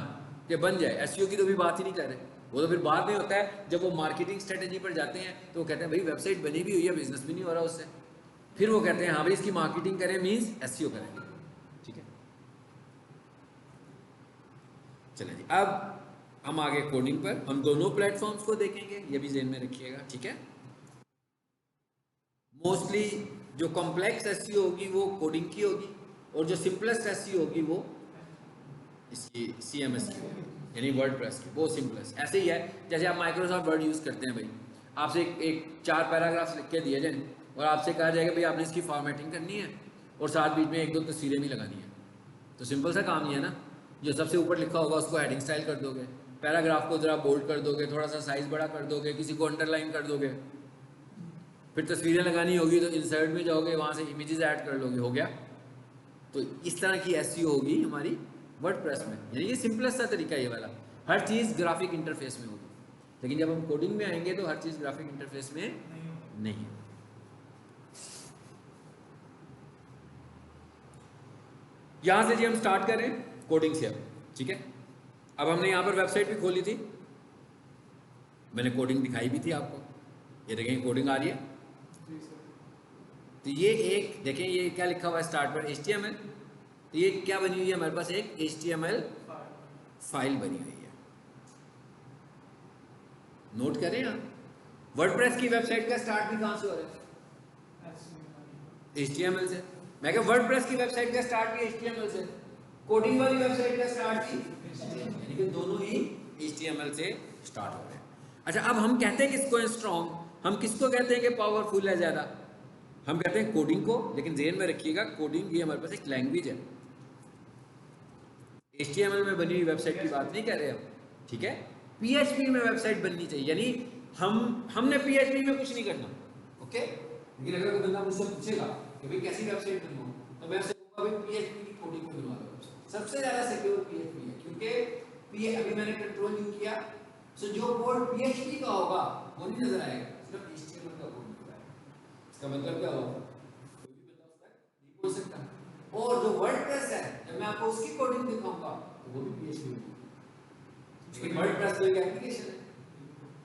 कि बन जाए। एसईओ की तो भी बात ही नहीं कर रहे, वो तो फिर बाद में होता है जब वो मार्केटिंग स्ट्रेटेजी पर जाते हैं, तो वो कहते हैं भाई वेबसाइट बनी भी हुई है, बिजनेस भी नहीं हो रहा उससे, फिर वो कहते हैं हाँ भाई इसकी मार्केटिंग करें, मीन्स एसईओ करेंगे, ठीक है। चलिए जी, अब हम आगे कोडिंग पर, हम दोनों प्लेटफॉर्म्स को देखेंगे, ये भी ज़हन में रखिएगा, ठीक है। मोस्टली जो कॉम्प्लेक्स एसईओ होगी वो कोडिंग की होगी, और जो सिंपलेस्ट एसईओ होगी वो इसकी सीएमएस की होगी, यानी वर्डप्रेस की, वो सिंपलेस्ट। ऐसे ही है जैसे आप माइक्रोसॉफ्ट वर्ड यूज़ करते हैं भाई, आपसे एक 4 पैराग्राफ्स लिख के दिए जाए और आपसे कहा जाएगा भाई आपने इसकी फॉर्मेटिंग करनी है और साथ बीच में 1-2 तस्वीरें भी लगानी है, तो सिंपल सा काम ही है ना। जो सबसे ऊपर लिखा होगा उसको हेडिंग स्टाइल कर दोगे, पैराग्राफ को ज़रा बोल्ड कर दोगे, थोड़ा सा साइज बड़ा कर दोगे, किसी को अंडरलाइन कर दोगे, फिर तस्वीरें लगानी होगी तो इंसर्ट में जाओगे, वहाँ से इमेजेस ऐड कर लोगे, हो गया। तो इस तरह की एसईओ होगी हमारी वर्डप्रेस में, यानी ये सिंपलेस्ट सा तरीका ये वाला। हर चीज़ ग्राफिक इंटरफेस में होगी, लेकिन जब हम कोडिंग में आएंगे तो हर चीज़ ग्राफिक इंटरफेस में नहीं है। यहाँ से जी हम स्टार्ट करें कोडिंग से अब, ठीक है। अब हमने यहाँ पर वेबसाइट भी खोली थी, मैंने कोडिंग दिखाई भी थी आपको, ये देखें कोडिंग आ रही है। तो ये एक देखें, ये क्या लिखा हुआ है स्टार्ट पर, HTML। तो ये क्या बनी हुई है हमारे पास, एक HTML फाइल बनी हुई है, नोट करें आप। वर्डप्रेस की वेबसाइट का स्टार्ट भी कहाँ से हो रहा है, HTML से। मैं क्या वर्डप्रेस की वेबसाइट का स्टार्ट भी HTML से, कोडिंग वाली वेबसाइट का स्टार्ट भी, यानी कि दोनों ही HTML से स्टार्ट हो रहे हैं। अच्छा, अब हम कहते हैं किसको है स्ट्रॉन्ग, हम किसको कहते हैं कि पावरफुल है ज़्यादा, हम कहते हैं कोडिंग को। लेकिन ज़हन में रखिएगा कोडिंग ये हमारे पास एक लैंग्वेज है, HTML में बनी हुई वेबसाइट की बात नहीं कर रहे हम, ठीक है। PHP में वेबसाइट बननी चाहिए, यानी हमने PHP में कुछ नहीं करना, ओके। लेकिन अगर कोई बंदा मुझसे पूछेगा कि भाई कैसी वेबसाइट बनवाऊं, तो मैं आपसे कहूंगा भाई PHP की कोडिंग में बनवा लो वेबसाइट। सबसे ज़्यादा सिक्योर PHP है, क्योंकि अभी मैंने कंट्रोल यू किया, सो जो कोड PHP का होगा वो नहीं नजर आएगा, सिर्फ HTML का कोड नजर आएगा। इसका मतलब क्या होगा, कोई भी बंदा उसका नहीं बोल सकता। और जो वर्डप्रेस है, जब मैं आपको उसकी कोडिंग दिखाऊंगा तो वो भी PHP में, लेकिन वर्डप्रेस तो एक एप्लीकेशन है,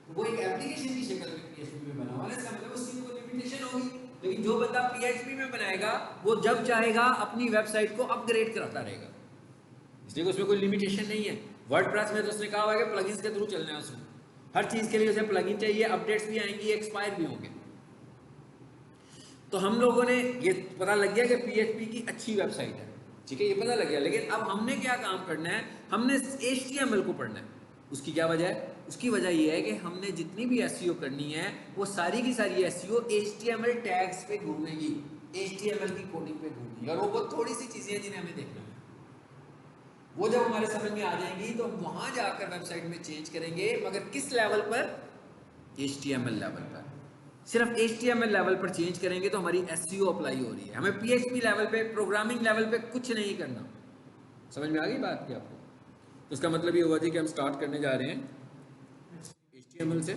तो वो एक एप्लीकेशन की शक्ल में PHP में बना हुआ है। इसका मतलब उसकी कोई लिमिटेशन होगी, लेकिन जो बंदा PHP में बनाएगा वो जब चाहेगा अपनी वेबसाइट को अपग्रेड कराता रहेगा, इसलिए उसमें कोई लिमिटेशन नहीं है। वर्डप्रेस में तो उसने कहा हुआ है कि प्लगइन्स के थ्रू चलना है, उसमें हर चीज़ के लिए उसे प्लगइन चाहिए, अपडेट्स भी आएंगी, एक्सपायर भी होंगे। तो हम लोगों ने ये पता लग गया कि PHP की अच्छी वेबसाइट है, ठीक है, ये पता लग गया। लेकिन अब हमने क्या काम करना है, हमने HTML को पढ़ना है। उसकी क्या वजह है, उसकी वजह ये है कि हमने जितनी भी SEO करनी है वो सारी की सारी SEO HTML टैग्स पे घूमेगी, HTML की कोडिंग पे घूमेगी, और वो बहुत थोड़ी सी चीज़ें हैं जिन्हें हमें देखना है। वो जब हमारे समझ में आ जाएंगी तो हम वहाँ जाकर वेबसाइट में चेंज करेंगे, मगर किस लेवल पर, HTML लेवल पर। सिर्फ HTML लेवल पर चेंज करेंगे तो हमारी SEO अप्लाई हो रही है, हमें PHP लेवल पे, प्रोग्रामिंग लेवल पे कुछ नहीं करना। समझ में आ गई बात क्या आपको? तो इसका मतलब ये हुआ जी कि हम स्टार्ट करने जा रहे हैं HTML से।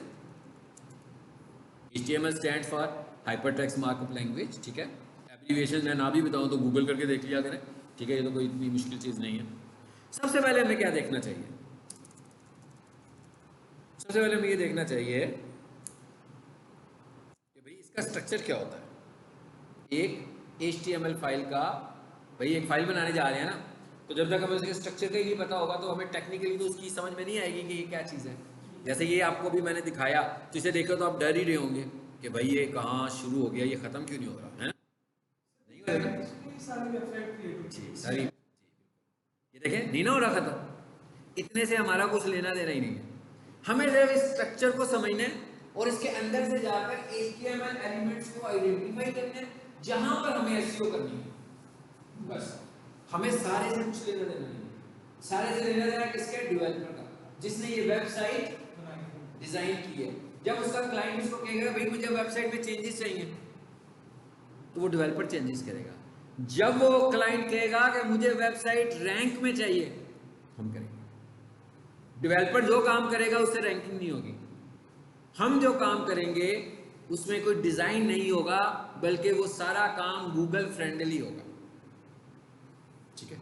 HTML stand for hypertext markup language, ठीक है। एब्रीविएशन मैं ना भी बताऊं तो गूगल करके देख लिया करें, ठीक है, ये तो कोई इतनी मुश्किल चीज़ नहीं है। सबसे पहले हमें क्या देखना चाहिए, सबसे पहले हमें ये देखना चाहिए कि भाई इसका स्ट्रक्चर क्या होता है। एक HTML फाइल का, भाई एक फाइल बनाने जा रहे हैं ना, तो जब तक हमें उसके स्ट्रक्चर का ही नहीं पता होगा तो हमें टेक्निकली तो उसकी समझ में नहीं आएगी कि ये क्या चीज़ है। जैसे ये आपको भी मैंने दिखाया, तो इसे देखकर तो आप डर ही रहे होंगे कि भाई ये कहाँ शुरू हो गया, ये ख़त्म क्यों नहीं हो रहा है, नहीं हो रहा सारी, ये देखें नहीं ना हो रहा ख़त्म। इतने से हमारा कुछ लेना देना ही नहीं है, हमें सिर्फ इस स्ट्रक्चर को समझना है और इसके अंदर से जाकर HTML एलिमेंट्स को आइडेंटिफाई करना है जहां पर हमें SEO करनी है, बस। हमें सारे से कुछ लेना देना नहीं है, सारे से लेना देना किसके, डेवलपर का, जिसने ये वेबसाइट डिजाइन की है। जब उसका क्लाइंट उसको कहेगा भाई मुझे वेबसाइट में चेंजेस चाहिए, तो वो डेवलपर चेंजेस करेगा। जब वो क्लाइंट कहेगा कि मुझे वेबसाइट रैंक में चाहिए, हम करेंगे। डेवलपर जो काम करेगा उससे रैंकिंग नहीं होगी, हम जो काम करेंगे उसमें कोई डिजाइन नहीं होगा, बल्कि वो सारा काम गूगल फ्रेंडली होगा, ठीक है।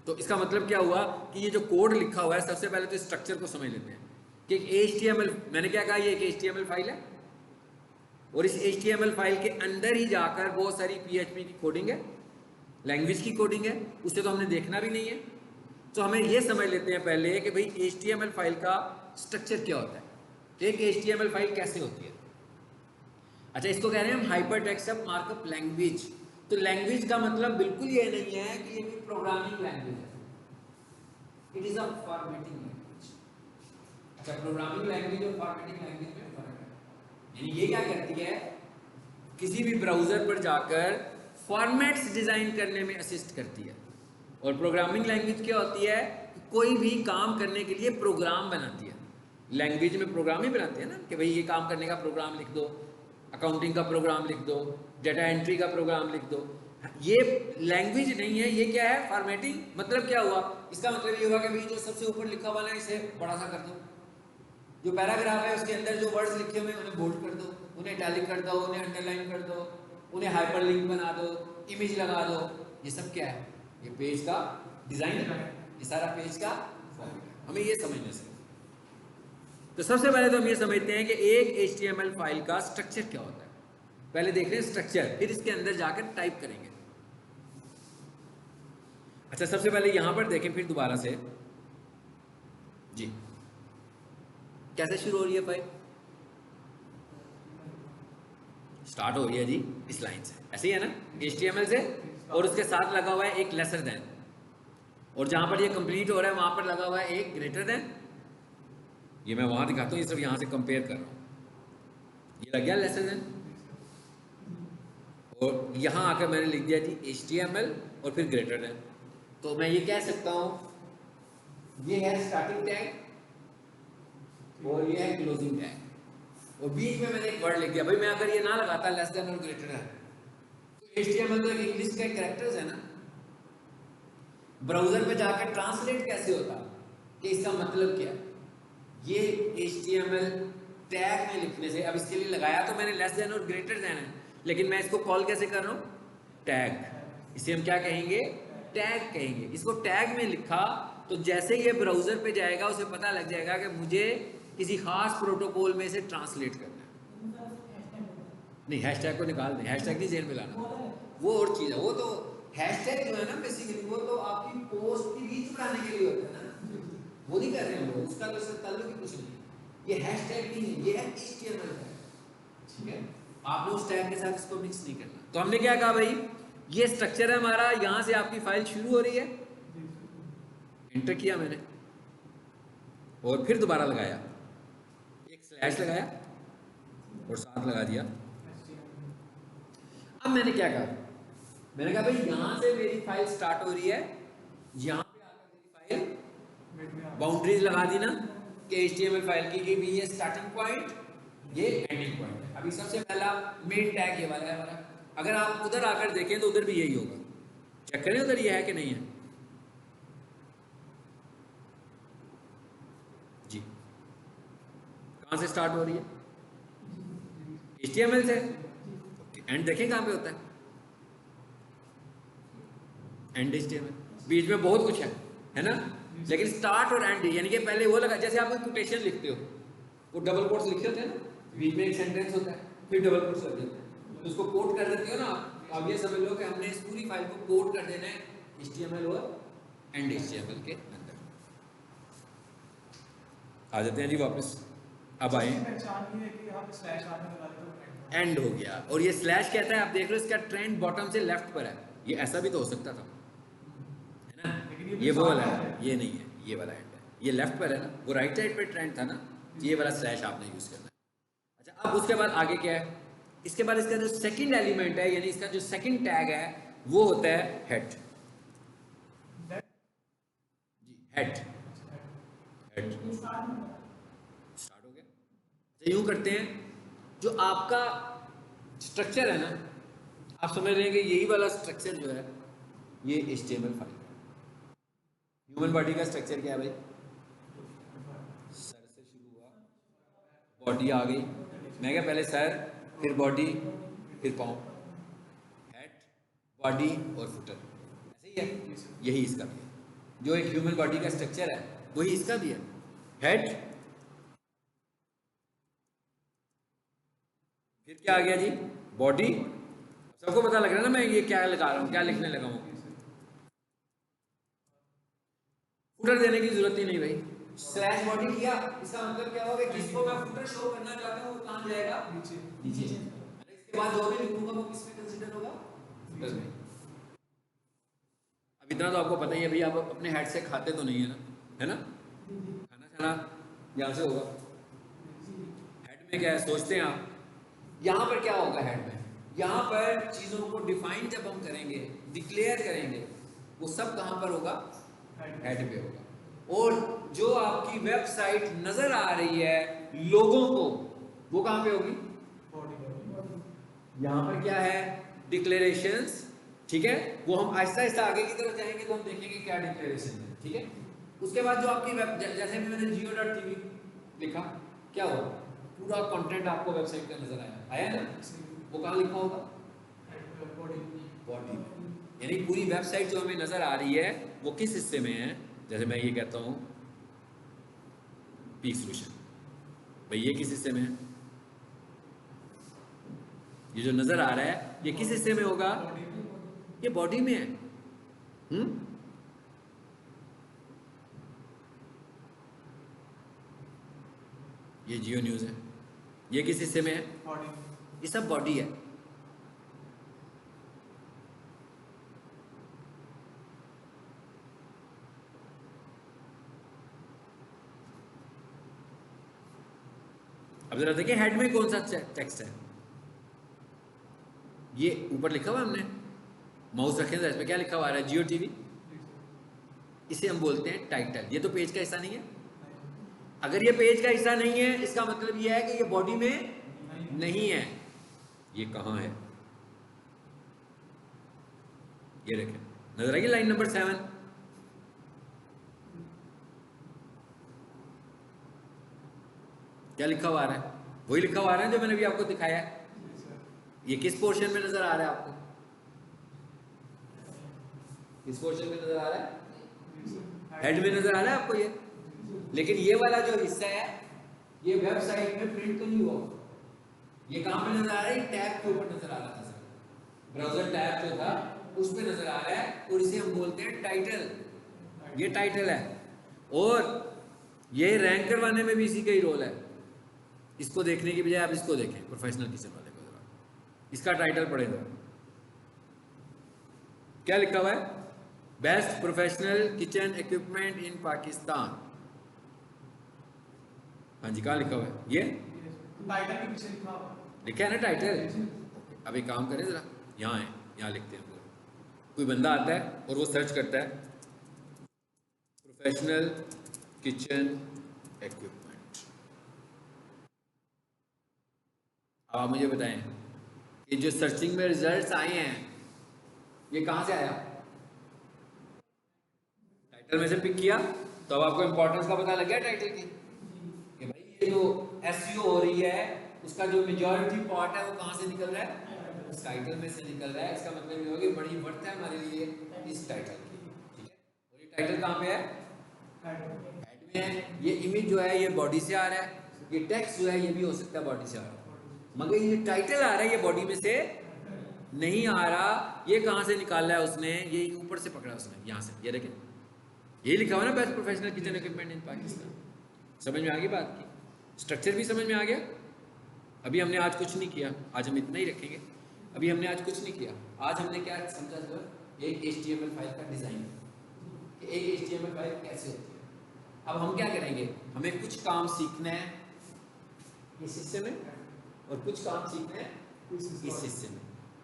तो इसका मतलब क्या हुआ कि ये जो कोड लिखा हुआ है, सबसे पहले तो स्ट्रक्चर को समझ लेते हैं कि HTML, मैंने क्या कहा, ये एक HTML फाइल है और इस HTML फाइल के अंदर ही जाकर बहुत सारी PHP की कोडिंग है, लैंग्वेज की कोडिंग है, उसे तो हमने देखना भी नहीं है। तो हमें ये समझ लेते हैं पहले कि भाई HTML फाइल का स्ट्रक्चर क्या होता है, एक HTML फाइल कैसे होती है। अच्छा, इसको कह रहे हैं हम हाइपर टेक्स्ट मार्कअप लैंग्वेज। तो लैंग्वेज का मतलब बिल्कुल ये नहीं है कि ये कोई प्रोग्रामिंग लैंग्वेज है, it is a formatting language. अच्छा, प्रोग्रामिंग लैंग्वेज और फॉर्मेटिंग लैंग्वेज में फर्क है। यानी ये क्या करती है, किसी भी ब्राउजर पर जाकर फॉर्मेट्स डिजाइन करने में असिस्ट करती है। और प्रोग्रामिंग लैंग्वेज क्या होती है, कोई भी काम करने के लिए प्रोग्राम बनाती है। लैंग्वेज में प्रोग्राम ही बनाते हैं ना, कि भाई ये काम करने का प्रोग्राम लिख दो, अकाउंटिंग का प्रोग्राम लिख दो, डाटा एंट्री का प्रोग्राम लिख दो। ये लैंग्वेज नहीं है, ये क्या है, फॉर्मेटिंग। मतलब क्या हुआ, इसका मतलब ये हुआ कि भाई जो सबसे ऊपर लिखा हुआ है इसे बड़ा सा कर दो, जो पैराग्राफ है उसके अंदर जो वर्ड्स लिखे हुए हैं उन्हें बोल्ड कर दो, उन्हें इटैलिक कर दो, उन्हें अंडरलाइन कर दो, उन्हें हाइपरलिंक बना दो, इमेज लगा दो। ये सब क्या है, ये पेज का डिजाइन है, ये सारा पेज का फॉर्मेट है। हमें ये समझने से, तो सबसे पहले तो हम ये समझते हैं कि एक HTML फाइल का स्ट्रक्चर क्या होता है। पहले देख रहे हैं स्ट्रक्चर, फिर इसके अंदर जाकर टाइप करेंगे। अच्छा, सबसे पहले यहां पर देखें, फिर दोबारा से जी, कैसे शुरू हो रही है फाइल, स्टार्ट हो रही है जी इस लाइन से, ऐसे ही है ना, HTML से, और उसके साथ लगा हुआ है एक लेसर देन, और जहां पर ये कंप्लीट हो रहा है वहां पर लगा हुआ है एक ग्रेटर देन। ये मैं वहां दिखाता हूँ, ये सब यहां से कंपेयर कर रहा हूं। ये लग गया लेसर देन, और यहां आकर मैंने लिख दिया जी HTML और फिर ग्रेटर देन। तो मैं ये कह सकता हूं, ये है स्टार्टिंग टैग और ये है क्लोजिंग टैग, और बीच में मैंने एक वर्ड लिख दिया। भाई मैं अगर ये ना लगाता लेस देन और ग्रेटर देन, तो HTML तो एक इंग्लिश का कैरेक्टर्स है ना, ब्राउजर पे जाकर ट्रांसलेट कैसे होता कि इसका मतलब क्या है। ये HTML टैग में लिखने से, अब इसके लिए लगाया तो मैंने लेस देन और ग्रेटर देन है, लेकिन मैं इसको कॉल कैसे कर रहा हूं, टैग। इसे हम क्या कहेंगे, टैग कहेंगे। इसको टैग में लिखा तो जैसे ये ब्राउजर पे जाएगा उसे पता लग जाएगा कि मुझे किसी खास प्रोटोकॉल में इसे ट्रांसलेट करना है। नहीं, हैशटैग को निकाल दें, हैशटैग नहीं जेल में लाना, वो और चीज़ है। वो तो हैशटैग जो है ना बेसिकली वो तो आपकी पोस्ट की रीच बढ़ाने के लिए होता है ना, वो नहीं कर रहे हैं लोग, उसका तो इससे ताल्लुक ही कुछ नहीं। ये हैशटैग नहीं है, ये है HTML है, ठीक है। आपने उस टैग के साथ इसको मिक्स नहीं करना। तो हमने क्या कहा भाई, ये स्ट्रक्चर है हमारा, यहां से आपकी फाइल शुरू हो रही है, एंटर किया मैंने और फिर दोबारा लगाया, एक स्लैश लगाया और साथ लगा दिया। अब मैंने क्या कहा, मैंने कहा भाई यहां से मेरी फाइल स्टार्ट हो रही है, यहां पे आकर मेरी फाइल बाउंड्रीज लगा दी ना कि HTML फाइल की भी ये स्टार्टिंग पॉइंट, ये एंडिंग पॉइंट है। अभी सबसे पहला मेन टैग ये वाला है हमारा। अगर आप उधर आकर देखें तो उधर भी यही होगा, चेक करें उधर ये है कि नहीं है जी। कहां से स्टार्ट हो रही है, HTML से, एंड देखें कहां पे होता है, एंड HTML, बीच में बहुत कुछ है ना, लेकिन स्टार्ट और एंड यानी कि पहले वो लगा, जैसे आप कोई कोटेशन लिखते हो, वो डबल कोट्स लिखे होते हैं ना, बीच में एक सेंटेंस होता है फिर डबल कोट्स लग जाते हैं, तो उसको कोट कर देते हो ना आप। ये समझ लो कि हमने इस पूरी फाइल को कोट कर देना है HTML और एंड HTML के अंदर। आ जाते हैं जी वापस, अब आए, एंड हो गया, और ये स्लैश कहता है, आप देख लो इसका ट्रेंड बॉटम से लेफ्ट पर है, ये ऐसा भी तो हो सकता था, है ना, ये वो वाला है, ये नहीं है, ये वाला एंड है, ये लेफ्ट पर है ना, वो राइट साइड पर ट्रेंड था ना, ये वाला स्लैश आपने यूज करना है। अच्छा, अब उसके बाद आगे क्या है, इसके बाद इसका जो सेकंड एलिमेंट है, यानी इसका जो सेकंड टैग है वो होता है हेड जी, हेड, हेड स्टार्ट हो गया। तो यूं करते हैं, जो आपका स्ट्रक्चर है ना, आप समझ रहे हैं कि यही वाला स्ट्रक्चर जो है ये HTML फाइल है। ह्यूमन बॉडी का स्ट्रक्चर क्या है भाई, सर से शुरू हुआ, बॉडी आ गई, मैं क्या पहले सर फिर बॉडी फिर पाँव, हेड बॉडी और फुटर, ऐसे ही है। यही इसका भी है, जो एक ह्यूमन बॉडी का स्ट्रक्चर है वही इसका भी है, हेड फिर क्या आ गया जी, बॉडी। सबको पता लग रहा है ना मैं ये क्या लगा रहा हूँ, क्या लिखने लगा हूँ, फुटर देने की जरूरत ही नहीं भाई, स्लैश बॉडी किया, इसका मतलब क्या होगा, जिसको मैं फुटर शो करना चाहता हूँ वो कहाँ जाएगा, नीचे नीचे। इसके बाद जो भी लिखूंगा वो किसमें कंसीडर होगा, फुटर में। अब इतना तो आपको पता ही है भाई, आप अपने हेड से खाते तो नहीं है ना, है ना, खाना खाना यहाँ से होगा। हेड में क्या है सोचते हैं आप, यहाँ पर क्या होगा हेड में, यहाँ पर चीजों को डिफाइन जब हम करेंगे, डिक्लेयर करेंगे, वो सब कहाँ पर होगा, हेड पे होगा। और जो आपकी वेबसाइट नजर आ रही है लोगों को, वो कहां पे होगी, यहां पर क्या है, डिक्लेरेशंस, ठीक है। वो हम आहिस्ता आहिस्ता आगे की तरफ जाएंगे तो हम देखेंगे क्या डिक्लेरेशन है, ठीक है। उसके बाद जो आपकी वेब, जैसे भी मैंने geo.tv लिखा, क्या हुआ, पूरा कंटेंट आपको वेबसाइट का नजर आया ना, वो कहां लिखा होगा, बॉडी में। यानी पूरी वेबसाइट जो हमें नजर आ रही है वो किस हिस्से में है, जैसे मैं ये कहता हूं पीक सोल्यूशन, भाई ये किस हिस्से में है, ये जो नजर आ रहा है ये किस हिस्से में होगा, ये बॉडी में है। ये जियो न्यूज है, ये किस हिस्से में है, ये सब बॉडी है। अब जरा देखिए हेड में कौन सा टेक्स्ट है, ये ऊपर लिखा हुआ हमने, माउस रखें तो इसमें क्या लिखा हुआ आ रहा है, जियो टीवी, इसे हम बोलते हैं टाइटल। ये तो पेज का हिस्सा नहीं है। अगर ये पेज का हिस्सा नहीं है इसका मतलब ये है कि ये बॉडी में नहीं है। ये कहां है, ये देखें, नजर आएगी लाइन नंबर 7, क्या लिखा हुआ आ रहा है, वही लिखा हुआ आ रहा है जो मैंने भी आपको दिखाया है। ये किस पोर्शन में नजर आ रहा है आपको, किस पोर्शन में नजर आ रहा है, हेड में नजर आ रहा है आपको ये। लेकिन ये वाला जो हिस्सा है ये वेबसाइट में प्रिंट तो नहीं हुआ, ये कहां पे नजर आ रहा है, टैब के ऊपर नजर आ रहा था, ब्राउजर टैब जो था उस पे नजर आ रहा है, और इसे हम बोलते हैं टाइटल। ये टाइटल है, और ये रैंक करवाने में भी इसी का ही रोल है। इसको देखने की बजाय आप इसको देखें, प्रोफेशनल किचन वाले को, जरा इसका टाइटल पढ़ेगा, क्या लिखा हुआ है, बेस्ट प्रोफेशनल किचन इक्विपमेंट इन पाकिस्तान। हाँ जी, कहाँ लिखा हुआ है, ये टाइटल के पीछे लिखा हुआ लिखा है ना टाइटल। अब एक काम करें जरा, यहाँ है, यहाँ लिखते हैं। कोई बंदा आता है और वो सर्च करता है प्रोफेशनल किचन इक्विपमेंट। अब आप मुझे बताएं कि जो सर्चिंग में रिजल्ट्स आए हैं ये कहां से आया, टाइटल में से पिक किया। तो अब आपको इंपॉर्टेंस का पता लग गया टाइटल की, कि भाई ये जो एसईओ हो रही है उसका जो मेजॉरिटी पार्ट है वो कहां से निकल रहा है, उस टाइटल में से निकल रहा है। इसका मतलब ये होगा कि बड़ी वर्थ है हमारे लिए इस टाइटल की, ठीक है। और ये टाइटल कहां पे है, हेड में है। ये इमेज जो है ये बॉडी से आ रहा है, ये टेक्स्ट जो है ये भी हो सकता है बॉडी से आ रहा है, मगर ये टाइटल आ रहा है ये बॉडी में से नहीं आ रहा। ये कहां से निकाला है उसने, ये ऊपर से पकड़ा उसने, यहां से, ये देखें, यही लिखा हुआ ना, बेस्ट प्रोफेशनल किचन इक्विपमेंट इन पाकिस्तान। समझ में आ गई बात की, स्ट्रक्चर भी समझ में आ गया। अभी हमने आज कुछ नहीं किया, आज हम इतना ही रखेंगे। अभी हमने आज कुछ नहीं किया, आज हमने क्या समझा, जो एक HTML फाइल का डिजाइन, कि एक HTML फाइल कैसे होती है। अब हम क्या करेंगे, हमें कुछ काम सीखना है इस हिस्से में और कुछ काम सीखना है इस हिस्से में।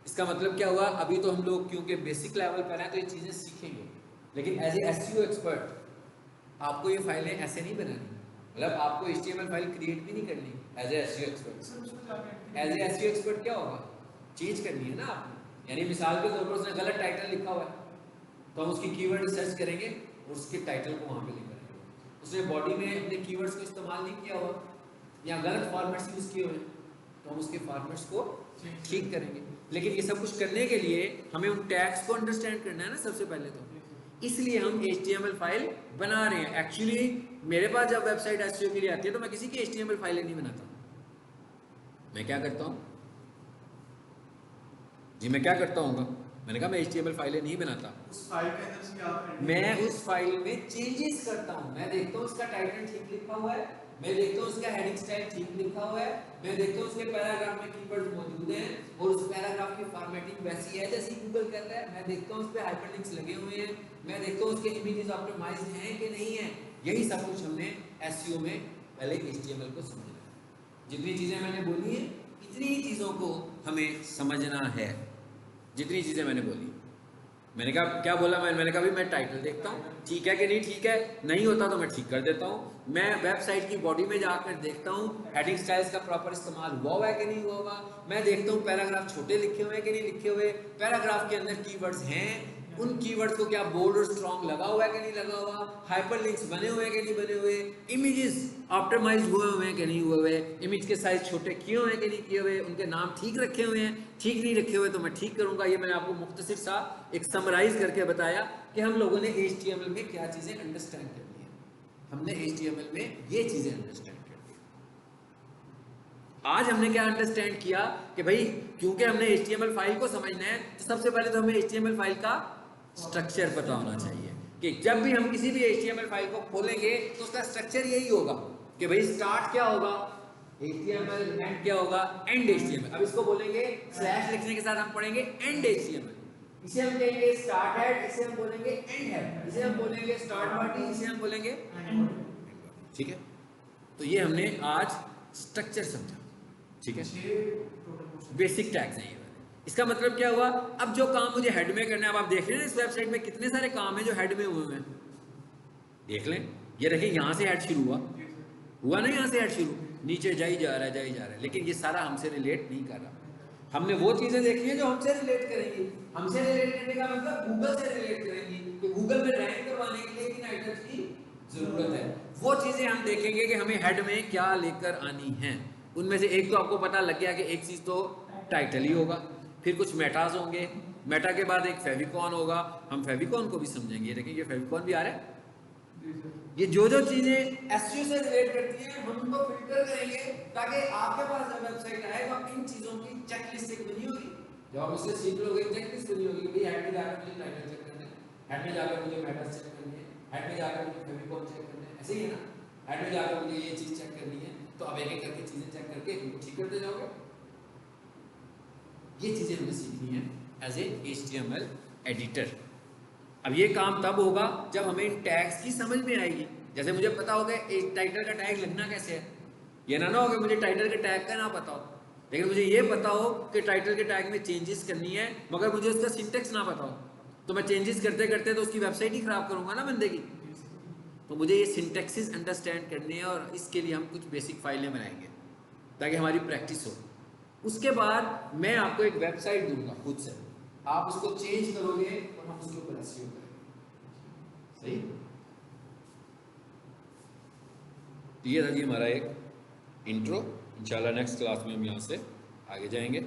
इसका मतलब क्या हुआ, अभी तो हम लोग क्योंकि बेसिक लेवल पर हैं तो ये चीज़ें सीखेंगे, लेकिन एज ए SEO एक्सपर्ट आपको ये फाइलें ऐसे नहीं बनानी, मतलब आपको HTML फाइल क्रिएट भी नहीं करनी as a SEO expert. As a SEO expert क्या होगा, चेंज करनी है ना आपने। यानी मिसाल के तौर पर उसने गलत टाइटल लिखा हुआ है तो हम उसकी कीवर्ड सर्च करेंगे और उसके टाइटल को वहाँ पे लिख करेंगे। उसने बॉडी में अपने कीवर्ड्स को इस्तेमाल नहीं किया हुआ या गलत फॉर्मेट्स यूज़ किए हुए तो हम उसके फॉर्मेट्स को ठीक करेंगे। लेकिन ये सब कुछ करने के लिए हमें उन टैग्स को अंडरस्टैंड करना है ना सबसे पहले तो, इसलिए हम HTML फाइल बना रहे हैं। एक्चुअली मेरे पास जब वेबसाइट SEO के लिए आती है तो मैं किसी की HTML फाइलें नहीं बनाता। मैं क्या करता हूँ जी, मैं क्या करता हूँ, मैंने कहा मैं HTML फाइलें नहीं बनाता, उस फाइल के अंदर से आप मैं उस फाइल में चेंजेस करता हूँ। मैं देखता हूँ उसका टाइटल ठीक लिखा हुआ है, मैं देखता हूँ उसका हेडिंग स्टाइल ठीक लिखा हुआ है, मैं देखता हूँ उसके पैराग्राफ में कीवर्ड्स मौजूद हैं और उस पैराग्राफ की फॉर्मेटिंग वैसी है जैसी गूगल कहता है, मैं देखता हूँ उस पे हाइपरलिंक्स लगे हुए हैं, मैं देखता हूँ उसके इमेजेस ऑप्टिमाइज्ड हैं कि नहीं है। यही सब कुछ हमने एसईओ में पहले HTML को समझना है। जितनी चीजें मैंने बोली हैं इतनी ही चीजों को हमें समझना है, जितनी चीजें मैंने बोली। मैंने कहा क्या बोला मैंने कहा भाई मैं टाइटल देखता हूँ ठीक है कि नहीं ठीक है, नहीं होता तो मैं ठीक कर देता हूँ। मैं वेबसाइट की बॉडी में जाकर देखता हूँ हेडिंग स्टाइल्स का प्रॉपर इस्तेमाल हुआ है कि नहीं हुआ। मैं देखता हूँ पैराग्राफ छोटे लिखे हुए हैं कि नहीं लिखे हुए, पैराग्राफ के अंदर कीवर्ड्स हैं, उन कीवर्ड्स को क्या बोल्ड और स्ट्रॉन्ग लगा हुआ है कि नहीं लगा हुआ, हाइपरलिंक्स बने हुए हैं कि नहीं बने हुए, इमेजेस ऑप्टिमाइज हुए हैं कि नहीं हुए हुए, इमेज के साइज छोटे किए हुए हैं कि नहीं किए हुए, उनके नाम ठीक रखे हुए हैं, ठीक नहीं रखे हुए तो मैं ठीक करूंगा। ये मैंने आपको मुख्तसर सा एक समराइज करके बताया कि हम लोगों ने HTML में क्या चीजें अंडरस्टैंड करनी है। हमने HTML में ये चीजें अंडरस्टैंड कर दी। आज हमने क्या अंडरस्टैंड किया कि भाई क्योंकि हमने HTML फाइल को समझना है तो सबसे पहले तो हमें HTML फाइल का स्ट्रक्चर पता होना चाहिए कि जब भी हम किसी भी HTML फाइल को खोलेंगे तो उसका स्ट्रक्चर यही होगा कि भाई स्टार्ट क्या होगा HTML, एंड क्या होगा एंड HTML। अब इसको बोलेंगे स्लैश लिखने के साथ हम पढ़ेंगे एंड HTML, इसे हम कहेंगे स्टार्ट हेड, इसे हम बोलेंगे एंड हेड, इसे हम बोलेंगे स्टार्ट बॉडी, इसे हम बोलेंगे एंड बॉडी। ठीक है, तो ये हमने आज स्ट्रक्चर समझा। ठीक है, बेसिक टैग्स हैं ये। इसका मतलब क्या हुआ, अब जो काम मुझे हेड में करना है, अब आप देख रहे हैं इस वेबसाइट में कितने सारे काम हैं जो हेड में हुए हैं, देख लें। ये देखिए यहाँ से हेड शुरू हुआ ना, यहाँ से हेड शुरू, नीचे जाई जा रहा है, लेकिन ये सारा हमसे रिलेट नहीं कर रहा। हमने वो चीजें देखी हैं जो हमसे रिलेट करेंगी। हमसे रिलेट करने का मतलब गूगल से रिलेट करेंगी कि गूगल में रैंक करवाने के लिए किन आइटम्स की जरूरत है। वो चीजें हम देखेंगे कि हमें हेड में क्या लेकर आनी है। उनमें से एक तो आपको पता लग गया कि एक चीज तो टाइटल ही होगा, फिर कुछ मेटाज होंगे, मेटा के बाद एक फेविकॉन होगा, हम फेविकॉन को भी समझेंगे। देखिए ये फेविकॉन भी आ रहा है। ये जो चीजें एसईओ से रिलेट करती हैं हम उनको फिल्टर करेंगे ताकि आपके पास जब वेबसाइट आएगा इन चीजों की चेकलिस्ट एक बनी होगी। जब आप उससे सीख लोगे चेकलिस्ट बनी होगी, भाई हेड में जाकर मुझे टाइटल चेक करना है, हेड में जाकर मुझे मेटास चेक करनी है, हेड में जाकर मुझे फेविकॉन चेक करना है, ऐसे ही है ना। हेड में जाकर मुझे ये चीज चेक करनी है, तो अब एक एक करके चीजें चेक करके ठीक करते जाओगे। ये चीजें हमें सीखनी है एज ए HTML एडिटर। अब ये काम तब होगा जब हमें इन टैग्स की समझ में आएगी। जैसे मुझे पता होगा एक टाइटल का टैग लगना कैसे है, ये ना हो कि मुझे टाइटल के टैग का ना पता हो, लेकिन मुझे ये पता हो कि टाइटल के टैग में चेंजेस करनी है, मगर मुझे उसका सिंटेक्स ना पता हो, तो मैं चेंजेस करते करते तो उसकी वेबसाइट ही खराब करूंगा ना बंदे की। तो मुझे ये सिंटेक्सिस अंडरस्टैंड करनी है और इसके लिए हम कुछ बेसिक फाइलें बनाएंगे ताकि हमारी प्रैक्टिस हो। उसके बाद मैं आपको एक वेबसाइट दूंगा खुद से, आप उसको चेंज करोगे और हम उसके ऊपर एसईओ करेंगे। सही, तो ये था जी हमारा एक इंट्रो। इंशाल्लाह नेक्स्ट क्लास में हम यहाँ से आगे जाएंगे।